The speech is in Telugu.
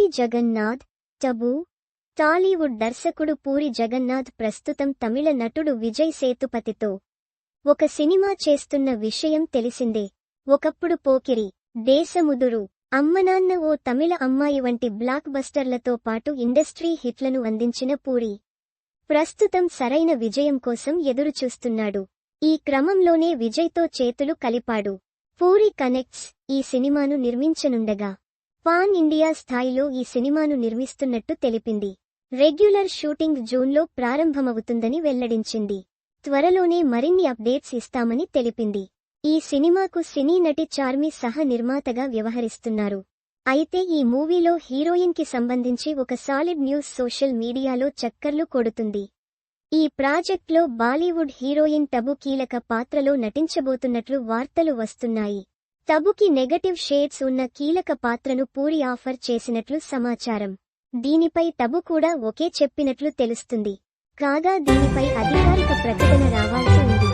పూరి జగన్నాథ్, టబు. టాలీవుడ్ దర్శకుడు పూరి జగన్నాథ్ ప్రస్తుతం తమిళ నటుడు విజయ్ సేతుపతితో ఒక సినిమా చేస్తున్న విషయం తెలిసిందే. ఒకప్పుడు పోకిరి, దేశముదురు, అమ్మనాన్న ఓ తమిళ అమ్మాయి వంటి బ్లాక్ బస్టర్లతో పాటు ఇండస్ట్రీ హిట్లను అందించిన పూరి ప్రస్తుతం సరైన విజయం కోసం ఎదురుచూస్తున్నాడు. ఈ క్రమంలోనే విజయ్తో చేతులు కలిపాడు. పూరి కనెక్ట్స్ ఈ సినిమాను నిర్మించనుండగా పాన్ ఇండియా స్థాయిలో ఈ సినిమాను నిర్మిస్తున్నట్టు తెలిపింది. రెగ్యులర్ షూటింగ్ జూన్లో ప్రారంభమవుతుందని వెల్లడించింది. త్వరలోనే మరిన్ని అప్డేట్స్ ఇస్తామని తెలిపింది. ఈ సినిమాకు సినీ నటి చార్మి సహ నిర్మాతగా వ్యవహరిస్తున్నారు. అయితే ఈ మూవీలో హీరోయిన్ కి సంబంధించి ఒక సాలిడ్ న్యూస్ సోషల్ మీడియాలో చక్కర్లు కొడుతుంది. ఈ ప్రాజెక్ట్లో బాలీవుడ్ హీరోయిన్ టబు కీలక పాత్రలో నటించబోతున్నట్లు వార్తలు వస్తున్నాయి. టబుకి నెగటివ్ షేడ్స్ ఉన్న కీలక పాత్రను పూరి ఆఫర్ చేసినట్లు సమాచారం. దీనిపై టబు కూడా ఓకే చెప్పినట్లు తెలుస్తుంది. కాగా దీనిపై అధికారిక ప్రకటన రావాల్సి ఉంది.